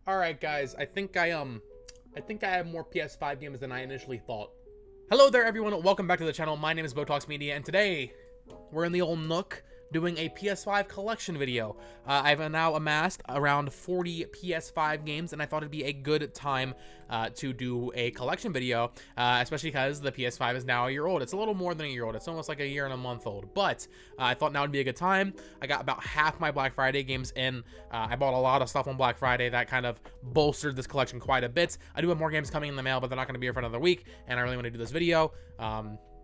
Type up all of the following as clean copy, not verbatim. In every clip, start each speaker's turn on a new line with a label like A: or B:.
A: All right, guys. I think I have more PS5 games than I initially thought. Hello there, everyone. Welcome back to the channel. My name is Botox Media, and today we're in the old Nook doing a PS5 collection video. I've now amassed around 40 PS5 games, and I thought it'd be a good time to do a collection video, especially because the PS5 is now a year old. It's a little more than a year old. It's almost like a year and a month old, but I thought now would be a good time. I got about half my Black Friday games in. I bought a lot of stuff on Black Friday that kind of bolstered this collection quite a bit. I do have more games coming in the mail, but they're not going to be here for another week, and I really want to do this video.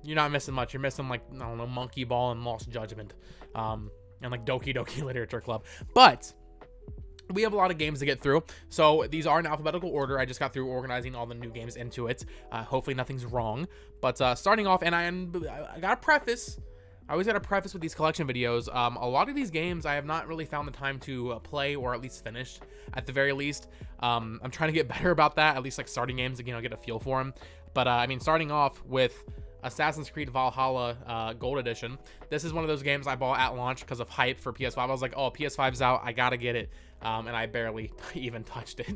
A: You're not missing much. You're missing, like, I don't know, Monkey Ball and Lost Judgment, and like Doki Doki Literature Club. But we have a lot of games to get through, so these are in alphabetical order. I just got through organizing all the new games into it. Hopefully nothing's wrong. But starting off, and I got a preface. I always got a preface with these collection videos. A lot of these games I have not really found the time to play, or at least finish at the very least. I'm trying to get better about that, at least like starting games to, you know, get a feel for them. But I mean, starting off with Assassin's Creed Valhalla Gold Edition. This is one of those games I bought at launch because of hype for PS5. I was like, oh, PS5's out, I gotta get it. And I barely even touched it.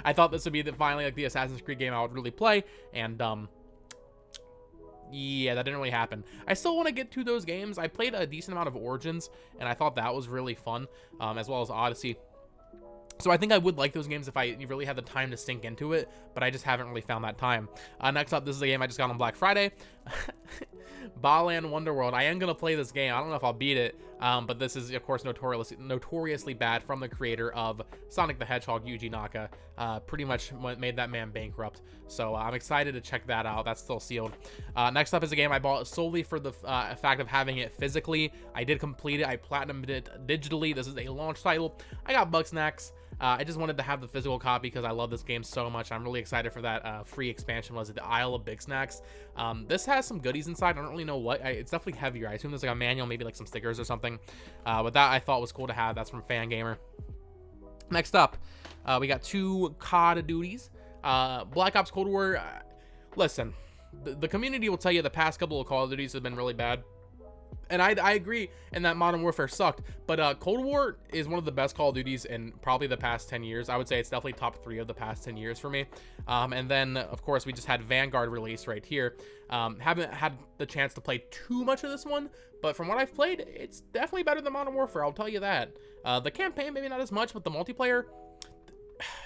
A: I thought this would be finally like the Assassin's Creed game I would really play, and yeah, that didn't really happen. I still want to get to those games. I played a decent amount of Origins, and I thought that was really fun, as well as Odyssey. So I think I would like those games if I really had the time to sink into it, but I just haven't really found that time. Next up, this is a game I just got on Black Friday. Balan Wonderworld. I am going to play this game. I don't know if I'll beat it, but this is, of course, notoriously bad, from the creator of Sonic the Hedgehog, Yuji Naka. Pretty much made that man bankrupt. So I'm excited to check that out. That's still sealed. Next up is a game I bought solely for the fact of having it physically. I did complete it. I platinumed it digitally. This is a launch title. I got Bugsnax. I just wanted to have the physical copy because I love this game so much. I'm really excited for that free expansion. Was it the Isle of Big Snacks? This has some goodies inside. I don't really know what. It's definitely heavier. I assume there's like a manual, maybe like some stickers or something. But that I thought was cool to have. That's from Fangamer. Next up, we got two COD duties. Black Ops Cold War. Listen, the community will tell you the past couple of Call of Duties have been really bad. And I agree in that Modern Warfare sucked, but Cold War is one of the best Call of Duties in probably the past 10 years. I would say it's definitely top 3 of the past 10 years for me. And then, of course, we just had Vanguard release right here. Haven't had the chance to play too much of this one, but from what I've played, it's definitely better than Modern Warfare, I'll tell you that. The campaign, maybe not as much, but the multiplayer,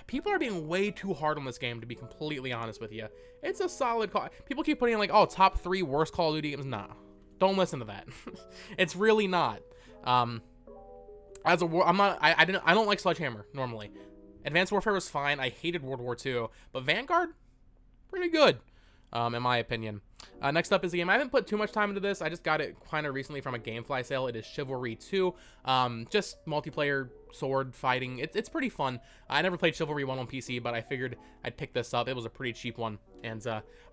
A: people are being way too hard on this game, to be completely honest with you. It's a solid call. People keep putting in like, oh, top 3 worst Call of Duty games. Nah. Don't listen to that. It's really not. I don't like Sledgehammer normally. Advanced Warfare was fine. I hated World War II, but Vanguard, pretty good, in my opinion. Next up is the game. I haven't put too much time into this. I just got it kind of recently from a GameFly sale. It is Chivalry 2. Just multiplayer sword fighting. It's pretty fun. I never played Chivalry 1 on PC, but I figured I'd pick this up. It was a pretty cheap one, and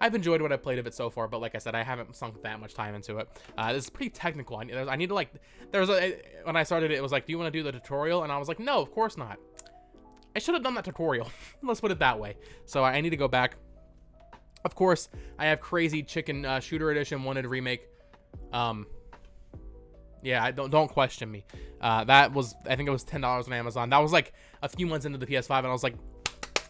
A: I've enjoyed what I've played of it so far, but like I said, I haven't sunk that much time into it. This is pretty technical. I need to, like, when I started it was like, do you want to do the tutorial? And I was like, no, of course not. I should have done that tutorial. Let's put it that way. So I need to go back. Of course, I have Crazy Chicken Shooter Edition wanted remake. Yeah, don't question me. That was, I think it was $10 on Amazon. That was like a few months into the PS5, and I was like,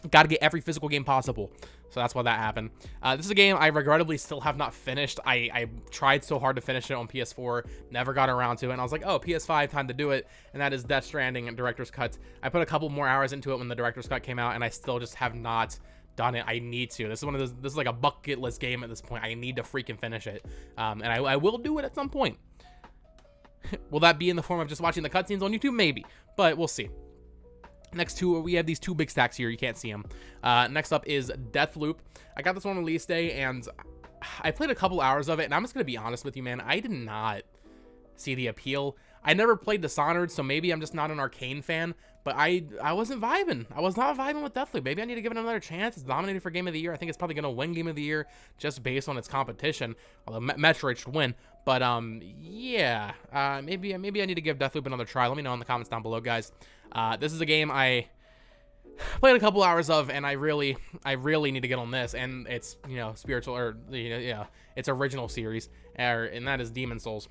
A: gotta get every physical game possible. So that's why that happened. This is a game I regrettably still have not finished. I tried so hard to finish it on PS4, never got around to it, and I was like, oh, PS5, time to do it. And that is Death Stranding and Director's Cut. I put a couple more hours into it when the Director's Cut came out, and I still just have not done it. I need to. This is one of those, this is like a bucket list game at this point. I need to freaking finish it. And I will do it at some point. Will that be in the form of just watching the cutscenes on YouTube? Maybe, but we'll see. Next to, we have these two big stacks here. You can't see them. Next up is Deathloop. I got this on release day, and I played a couple hours of it, and I'm just going to be honest with you, man. I did not see the appeal. I never played Dishonored, so maybe I'm just not an Arcane fan, but I wasn't vibing. I was not vibing with Deathloop. Maybe I need to give it another chance. It's nominated for Game of the Year. I think it's probably going to win Game of the Year just based on its competition, although Metroid should win. But, yeah, maybe I need to give Deathloop another try. Let me know in the comments down below, guys. This is a game I played a couple hours of, and I really need to get on this, and it's, you know, spiritual, or, you know, yeah, it's original series, and that is Demon Souls.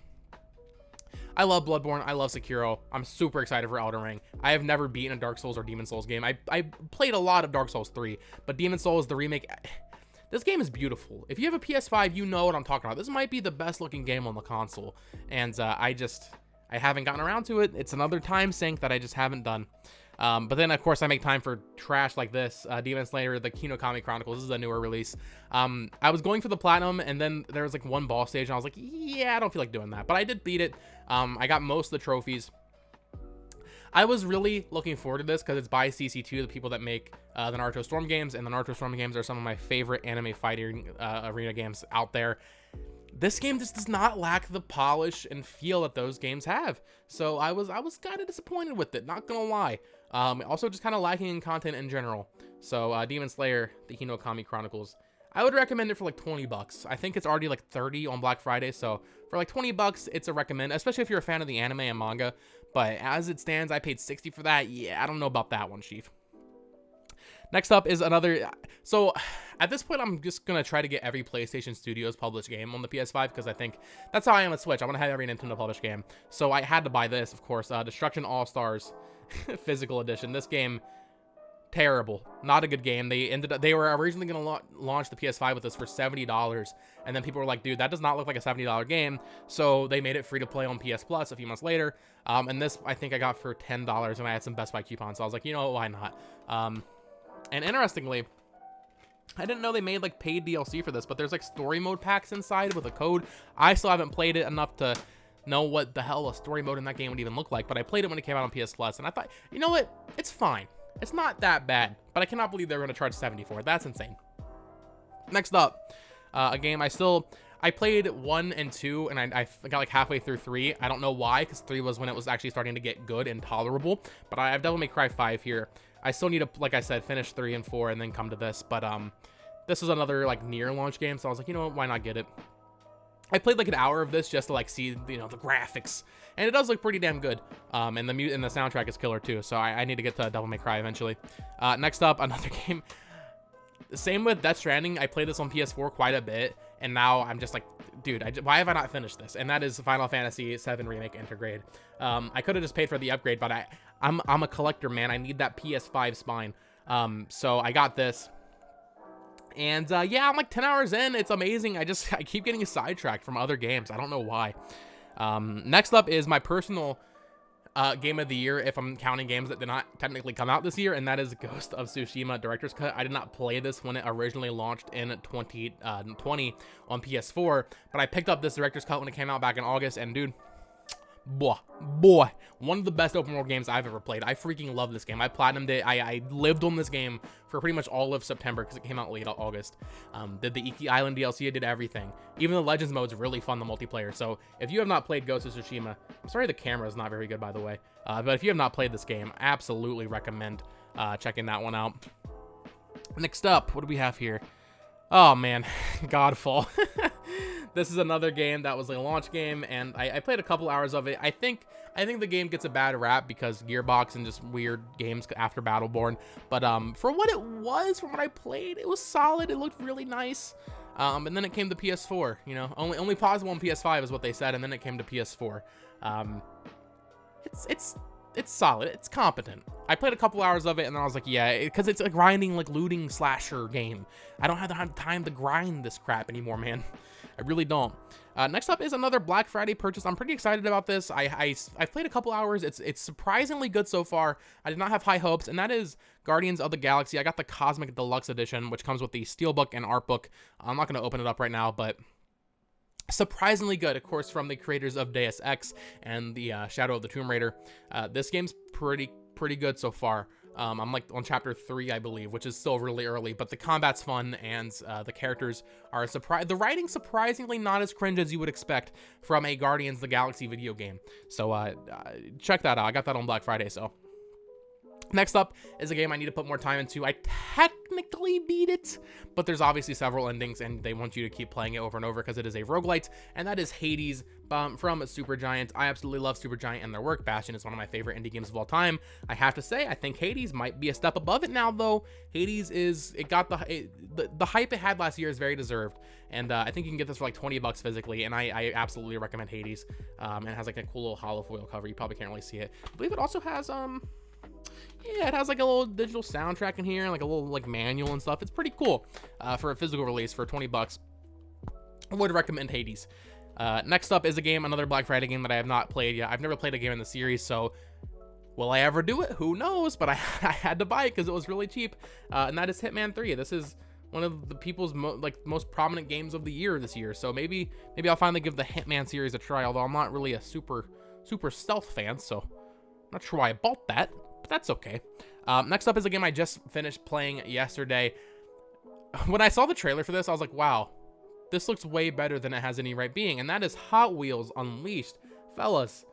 A: I love Bloodborne. I love Sekiro. I'm super excited for Elden Ring. I have never beaten a Dark Souls or Demon Souls game. I played a lot of Dark Souls 3, but Demon Souls, the remake, this game is beautiful. If you have a PS5, you know what I'm talking about. This might be the best looking game on the console, and I haven't gotten around to it. It's another time sink that I just haven't done. But then, of course, I make time for trash like this. Demon Slayer, the Kinokami Chronicles. This is a newer release. I was going for the platinum, and then there was like one boss stage, and I was like, yeah, I don't feel like doing that. But I did beat it. I got most of the trophies. I was really looking forward to this because it's by CC2, the people that make the Naruto Storm games, and the Naruto Storm games are some of my favorite anime fighting arena games out there. This game just does not lack the polish and feel that those games have. So I was kind of disappointed with it, not gonna lie. Also just kind of lacking in content in general. So Demon Slayer, the Hinokami Chronicles, I would recommend it for like 20 bucks. I think it's already like 30 on Black Friday, so for like 20 bucks, it's a recommend, especially if you're a fan of the anime and manga. But as it stands, I paid 60 for that. Yeah, I don't know about that one, Chief. Next up is another, so at this point, I'm just going to try to get every PlayStation Studios published game on the PS5, because I think that's how I am with Switch. I want to have every Nintendo published game. So I had to buy this, of course, Destruction All-Stars Physical Edition. This game, terrible. Not a good game. They were originally going to launch the PS5 with this for $70, and then people were like, dude, that does not look like a $70 game. So they made it free to play on PS Plus a few months later. And this, I think I got for $10, and I had some Best Buy coupons. So I was like, you know, why not? And interestingly, I didn't know they made like paid DLC for this, but there's like story mode packs inside with a code. I still haven't played it enough to know what the hell a story mode in that game would even look like, but I played it when it came out on PS Plus, and I thought, you know what? It's fine. It's not that bad, but I cannot believe they're going to charge $70 for it. That's insane. Next up, a game I played 1 and 2, and I got like halfway through 3. I don't know why, because 3 was when it was actually starting to get good and tolerable, but I have Devil May Cry 5 here. I still need to, like I said, finish 3 and 4 and then come to this, but this was another like near launch game, so I was like, you know what, why not get it? I played like an hour of this just to like see, you know, the graphics, and it does look pretty damn good. And the soundtrack is killer too, so I need to get to Devil May Cry eventually. Next up, another game. Same with Death Stranding. I played this on PS4 quite a bit, and now I'm just like, dude, why have I not finished this? And that is Final Fantasy VII Remake Intergrade. I could have just paid for the upgrade, but I'm a collector, man. I need that PS5 spine. So I got this. And yeah, I'm like 10 hours in. It's amazing. I keep getting sidetracked from other games. I don't know why. Next up is my personal game of the year, if I'm counting games that did not technically come out this year, and that is Ghost of Tsushima Director's Cut. I did not play this when it originally launched in 2020 on PS4, but I picked up this Director's Cut when it came out back in August, and dude, boy, one of the best open world games I've ever played. I freaking love this game. I platinumed it. I lived on this game for pretty much all of September because it came out late August. Did the Iki Island DLC, I did everything. Even the Legends mode's really fun, the multiplayer. So if you have not played Ghost of Tsushima, I'm sorry the camera is not very good, by the way. But if you have not played this game, absolutely recommend checking that one out. Next up, what do we have here? Oh man, Godfall. This is another game that was a launch game, and I played a couple hours of it. I think the game gets a bad rap because Gearbox and just weird games after Battleborn. But for what it was, from what I played, it was solid. It looked really nice. And then it came to PS4. You know, only possible on PS5 is what they said, and then it came to PS4. It's solid. It's competent. I played a couple hours of it, and then I was like, yeah, because it's a grinding, like, looting slasher game. I don't have the time to grind this crap anymore, man. I really don't. Next up is another Black Friday purchase. I'm pretty excited about this. I've played a couple hours. It's surprisingly good so far. I did not have high hopes, and that is Guardians of the Galaxy. I got the Cosmic Deluxe Edition, which comes with the Steelbook and Art Book. I'm not going to open it up right now, but surprisingly good, of course, from the creators of Deus Ex and the Shadow of the Tomb Raider. This game's pretty good so far. I'm like on chapter 3, I believe, which is still really early, but the combat's fun, and the characters are the writing's surprisingly not as cringe as you would expect from a Guardians of the Galaxy video game. So check that out. I got that on Black Friday. So Next up is a game I need to put more time into. I technically beat it, but there's obviously several endings, and they want you to keep playing it over and over because it is a roguelite, and that is Hades from Supergiant. I absolutely love Supergiant and their work. Bastion is one of my favorite indie games of all time. I have to say, I think Hades might be a step above it now, though. Hades got the hype it had last year is very deserved, and I think you can get this for like $20 physically, and I absolutely recommend Hades. And it has like a cool little hollow foil cover. You probably can't really see it. I believe it also has yeah, it has like a little digital soundtrack in here, and like a little like manual and stuff. It's pretty cool for a physical release for $20. I would recommend Hades. Next up is a game, another Black Friday game that I have not played yet. I've never played a game in the series, so will I ever do it? Who knows? But I had to buy it because it was really cheap, and that is Hitman 3. This is one of the people's most prominent games of the year this year. So maybe I'll finally give the Hitman series a try. Although I'm not really a super stealth fan, so I'm not sure why I bought that. But that's okay. Next up is a game I just finished playing yesterday. When I saw the trailer for this, I was like, wow, this looks way better than it has any right being. And that is Hot Wheels Unleashed. Fellas,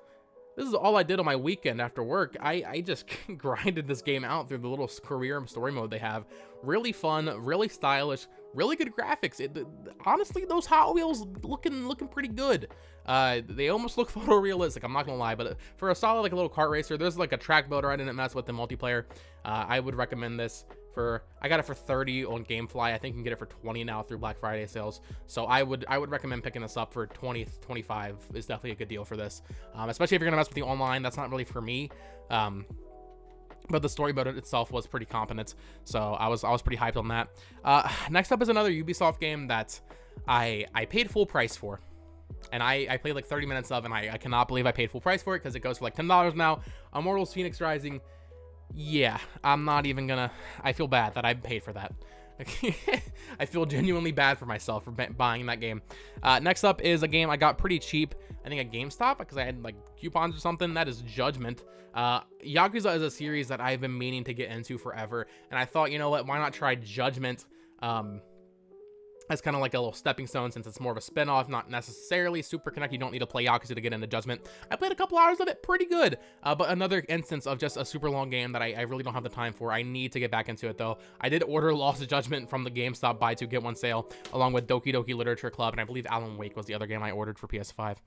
A: this is all I did on my weekend after work. I just grinded this game out through the little career story mode they have. Really fun, really stylish, really good graphics. Honestly, those Hot Wheels looking pretty good. They almost look photorealistic, I'm not gonna lie, but for a solid like a little kart racer, there's like a track builder. I didn't mess with the multiplayer. I would recommend this. I got it for 30 on GameFly. I think you can get it for 20 now through Black Friday sales. So I would recommend picking this up for 20, 25 is definitely a good deal for this. Especially if you're gonna mess with the online. That's not really for me. But the story mode itself was pretty competent, so I was pretty hyped on that. Next up is another Ubisoft game that I paid full price for. And I played like 30 minutes of, and I cannot believe I paid full price for it because it goes for like $10 now. Immortals Phoenix Rising. Yeah, I'm not even gonna. I feel bad that I paid for that. I feel genuinely bad for myself for buying that game. Next up is a game I got pretty cheap, I think at GameStop, because I had like coupons or something. That is Judgment. Yakuza is a series that I've been meaning to get into forever, and I thought, you know what, why not try Judgment as kind of like a little stepping stone, since it's more of a spin-off, not necessarily super connected. You don't need to play Yakuza to get into Judgment. I played a couple hours of it, pretty good, but another instance of just a super long game that I really don't have the time for. I need to get back into it, though. I did order Lost Judgment from the GameStop buy two get one sale, along with Doki Doki Literature Club, and I believe Alan Wake was the other game I ordered for PS5.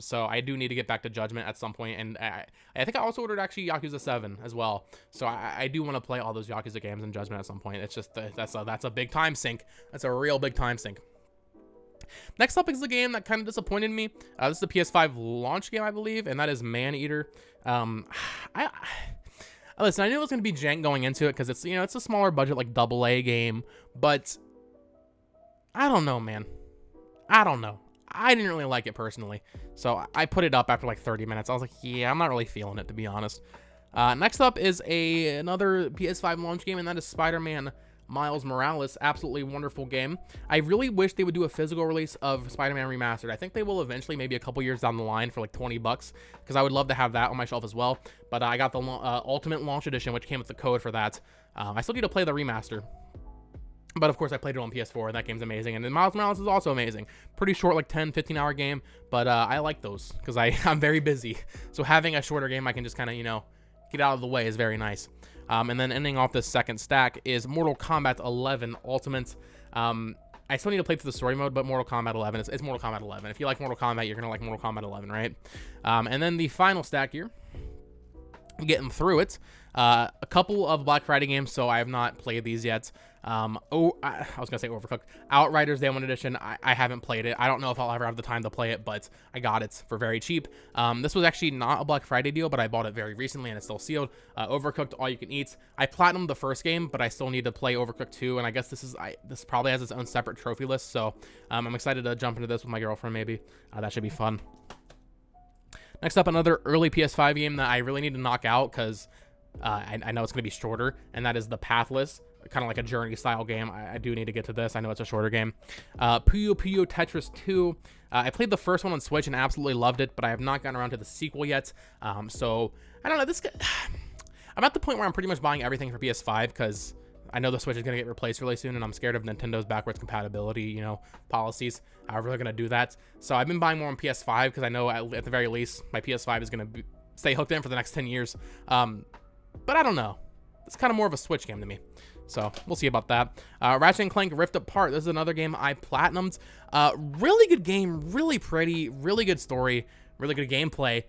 A: So I do need to get back to Judgment at some point, and I think I also ordered actually Yakuza 7 as well. So I do want to play all those Yakuza games in Judgment at some point. It's just that's a big time sink. That's a real big time sink. Next up is the game that kind of disappointed me. This is the PS5 launch game, I believe, and that is Maneater. Listen, I knew it was going to be jank going into it because it's, you know, it's a smaller budget like AA game, but I don't know, man. I don't know. I didn't really like it personally, so I put it up after like 30 minutes. I was like, yeah, I'm not really feeling it, to be honest. Next up is another PS5 launch game, and that is Spider-Man Miles Morales. Absolutely wonderful game. I really wish they would do a physical release of Spider-Man Remastered. I think they will eventually, maybe a couple years down the line, for like $20, because I would love to have that on my shelf as well. But I got the Ultimate Launch Edition, which came with the code for that. I still need to play the remaster. But of course I played it on PS4, and that game's amazing. And then Miles Morales is also amazing. Pretty short, like 10, 15 hour game, but I like those because I'm very busy. So having a shorter game I can just kind of, you know, get out of the way is very nice. And then ending off this second stack is Mortal Kombat 11 Ultimate. I still need to play through the story mode, but Mortal Kombat 11, it's Mortal Kombat 11. If you like Mortal Kombat, you're going to like Mortal Kombat 11, right? And then the final stack here, getting through it. A couple of Black Friday games, so I have not played these yet. I was gonna say Overcooked. Outriders Day 1 Edition, I haven't played it. I don't know if I'll ever have the time to play it, but I got it for very cheap. This was actually not a Black Friday deal, but I bought it very recently and it's still sealed. Overcooked All You Can Eat. I platinumed the first game, but I still need to play Overcooked 2, and I guess this probably has its own separate trophy list, so I'm excited to jump into this with my girlfriend maybe. That should be fun. Next up, another early PS5 game that I really need to knock out because I know it's going to be shorter, and that is the Pathless, kind of like a Journey style game. I do need to get to this. I know it's a shorter game. Puyo Puyo Tetris 2. I played the first one on Switch and absolutely loved it, but I have not gotten around to the sequel yet. So I don't know. I'm at the point where I'm pretty much buying everything for PS5 because I know the Switch is going to get replaced really soon, and I'm scared of Nintendo's backwards compatibility, you know, policies. However, they're going to do that. So I've been buying more on PS5 because I know at the very least my PS5 is going to stay hooked in for the next 10 years. but I don't know. It's kind of more of a Switch game to me. So we'll see about that. Ratchet & Clank Rift Apart. This is another game I platinumed. Really good game, really pretty, really good story, really good gameplay.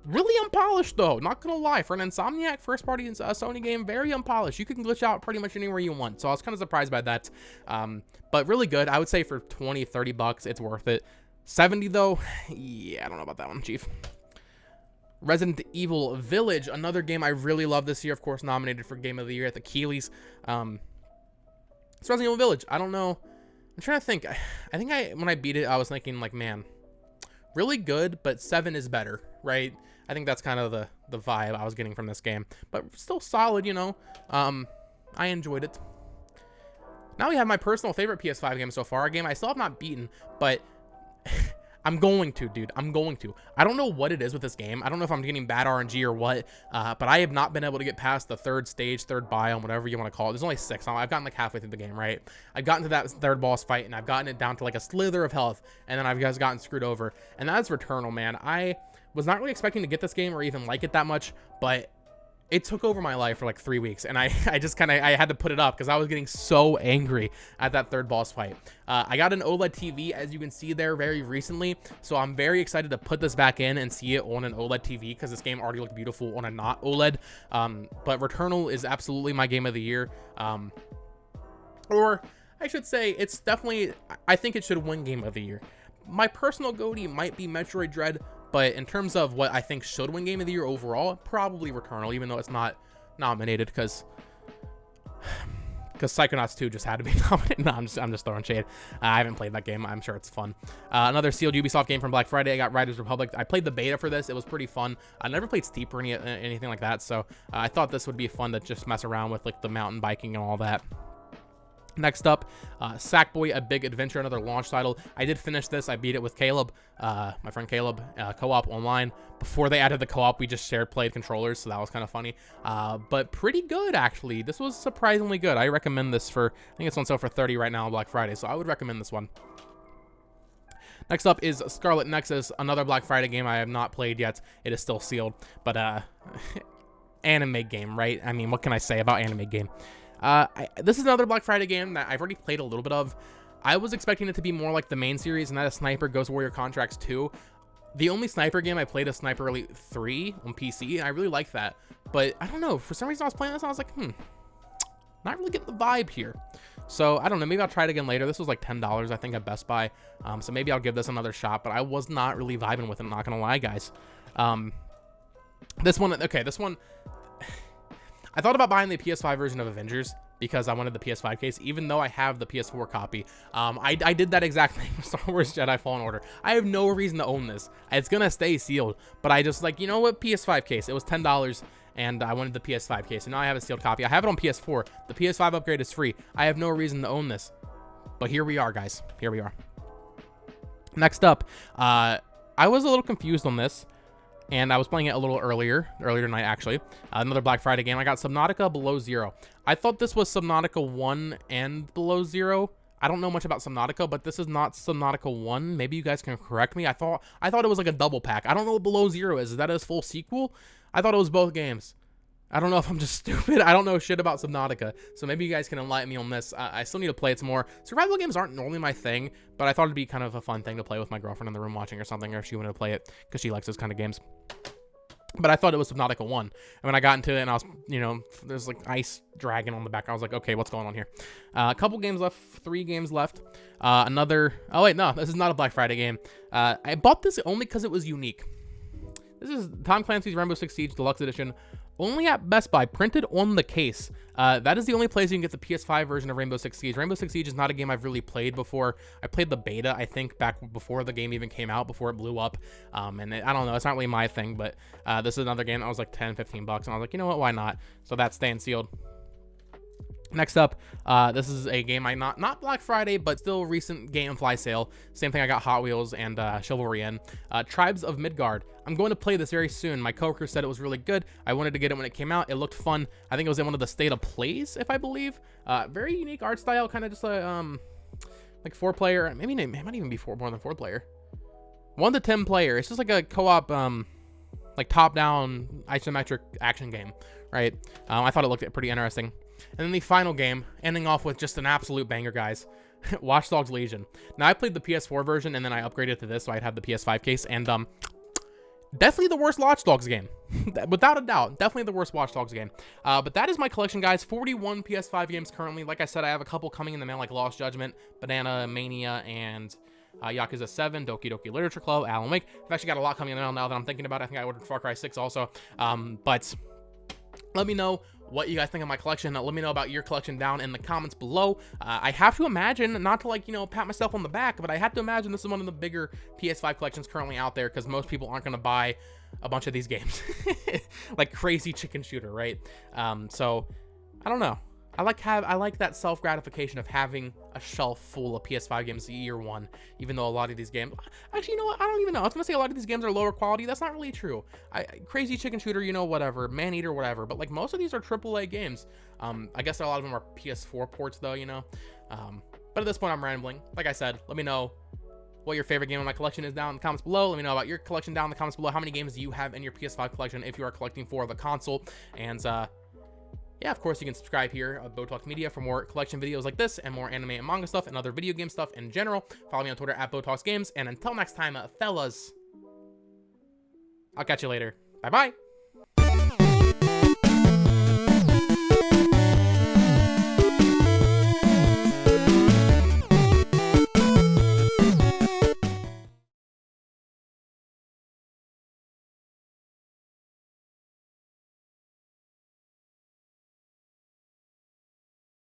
A: Really unpolished though, not gonna lie. For an Insomniac first party Sony game, very unpolished. You can glitch out pretty much anywhere you want. So I was kind of surprised by that. But really good. I would say for 20, 30 bucks, it's worth it. 70 though, yeah, I don't know about that one, Chief. Resident Evil Village, another game I really love this year, of course, nominated for Game of the Year at the Keeleys. It's Resident Evil Village. I don't know. I'm trying to think. I think when I beat it, I was thinking like, man, really good, but 7 is better, right? I think that's kind of the vibe I was getting from this game, but still solid, you know. I enjoyed it. Now we have my personal favorite PS5 game so far, a game I still have not beaten, but I'm going to, dude. I'm going to. I don't know what it is with this game. I don't know if I'm getting bad RNG or what, but I have not been able to get past the third stage, third biome, whatever you want to call it. There's only 6. I've gotten like halfway through the game, right? I've gotten to that third boss fight, and I've gotten it down to like a slither of health, and then I've just gotten screwed over. And that's Returnal, man. I was not really expecting to get this game or even like it that much, but it took over my life for like 3 weeks, and I just kind of, I had to put it up because I was getting so angry at that third boss fight. I got an OLED TV, as you can see there, very recently, so I'm very excited to put this back in and see it on an OLED TV because this game already looked beautiful on a not OLED. But Returnal is absolutely my game of the year. Or I should say, it's definitely, I think it should win game of the year. My personal goatee might be Metroid Dread, but in terms of what I think should win Game of the Year overall, probably Returnal, even though it's not nominated because Psychonauts 2 just had to be nominated. No, I'm just throwing shade. I haven't played that game. I'm sure it's fun. Another sealed Ubisoft game from Black Friday. I got Riders Republic. I played the beta for this. It was pretty fun. I never played Steep or anything like that, so I thought this would be fun to just mess around with, like the mountain biking and all that. Next up, Sackboy: A Big Adventure, another launch title. I did finish this. I beat it with Caleb, my friend Caleb, co-op online. Before they added the co-op, we just shared played controllers, so that was kind of funny. But pretty good, actually. This was surprisingly good. I recommend this for, I think it's on sale for 30 right now on Black Friday, so I would recommend this one. Next up is Scarlet Nexus, another Black Friday game I have not played yet. It is still sealed, but anime game, right? I mean, what can I say about anime game? This is another Black Friday game that I've already played a little bit of. I was expecting it to be more like the main series, and that is Sniper Ghost Warrior Contracts 2. The only Sniper game I played is Sniper Elite 3 on PC, and I really like that. But I don't know, for some reason I was playing this and I was like, not really getting the vibe here. So I don't know, maybe I'll try it again later. This was like $10, I think, at Best Buy. So maybe I'll give this another shot, but I was not really vibing with it, not gonna lie, guys. This one, I thought about buying the PS5 version of Avengers because I wanted the PS5 case, even though I have the PS4 copy. I did that exact thing with Star Wars Jedi Fallen Order. I have no reason to own this. It's gonna stay sealed, but I just like, you know what, PS5 case. It was $10, and I wanted the PS5 case, and now I have a sealed copy. I have it on PS4. The PS5 upgrade is free. I have no reason to own this, but here we are, guys. Here we are. Next up, I was a little confused on this, and I was playing it a little earlier tonight, actually. Another Black Friday game. I got Subnautica Below Zero. I thought this was Subnautica 1 and Below Zero. I don't know much about Subnautica, but this is not Subnautica 1. Maybe you guys can correct me. I thought it was like a double pack. I don't know what Below Zero is. Is that a full sequel? I thought it was both games. I don't know if I'm just stupid. I don't know shit about Subnautica, so maybe you guys can enlighten me on this. I still need to play it some more. Survival games aren't normally my thing, but I thought it'd be kind of a fun thing to play with my girlfriend in the room watching or something, or if she wanted to play it, because she likes those kind of games. But I thought it was Subnautica 1. And when I got into it and I was, you know, there's like ice dragon on the back, I was like, okay, what's going on here? A couple games left, 3 games left. Oh wait, no, this is not a Black Friday game. I bought this only because it was unique. This is Tom Clancy's Rainbow Six Siege Deluxe Edition, only at Best Buy, printed on the case. That is the only place you can get the PS5 version of Rainbow Six Siege. Rainbow Six Siege is not a game I've really played before. I played the beta, I think, back before the game even came out, before it blew up. I don't know, it's not really my thing, but this is another game that was like 10, 15 bucks, and I was like, you know what, why not? So that's staying sealed. Next up, this is a game I not Black Friday, but still recent Gamefly sale. Same thing, I got Hot Wheels and Chivalry in. Tribes of Midgard. I'm going to play this very soon. My coworker said it was really good. I wanted to get it when it came out. It looked fun. I think it was in one of the State of Plays, if I believe. Very unique art style, kind of just a like 4-player. Maybe it might even be more than 4-player. 1 to 10 player. It's just like a co-op like top-down isometric action game. right? I thought it looked pretty interesting. And then the final game, ending off with just an absolute banger, guys. Watch Dogs Legion. Now, I played the PS4 version, and then I upgraded to this, so I'd have the PS5 case, and definitely the worst Watch Dogs game. Without a doubt, definitely the worst Watch Dogs game. But that is my collection, guys. 41 PS5 games currently. Like I said, I have a couple coming in the mail, like Lost Judgment, Banana Mania, and Yakuza 7, Doki Doki Literature Club, Alan Wake. I've actually got a lot coming in the mail now that I'm thinking about it. I think I ordered Far Cry 6 also. But let me know what you guys think of my collection. Let me know about your collection down in the comments below. I have to imagine, not to like, you know, pat myself on the back, but I have to imagine this is one of the bigger PS5 collections currently out there, because most people aren't going to buy a bunch of these games. Like Crazy Chicken Shooter, right? So I don't know. I like that self-gratification of having a shelf full of PS5 games year one, even though a lot of these games, actually, you know what? I don't even know. I was gonna say a lot of these games are lower quality. That's not really true. Crazy Chicken Shooter, you know, whatever, Maneater, whatever. But like most of these are AAA games. I guess a lot of them are PS4 ports, though, you know. But at this point, I'm rambling. Like I said, let me know what your favorite game in my collection is down in the comments below. Let me know about your collection down in the comments below. How many games do you have in your PS5 collection if you are collecting for the console? And yeah, of course, you can subscribe here at Botalks Media for more collection videos like this and more anime and manga stuff and other video game stuff in general. Follow me on Twitter at Botalks Games. And until next time, fellas, I'll catch you later. Bye-bye.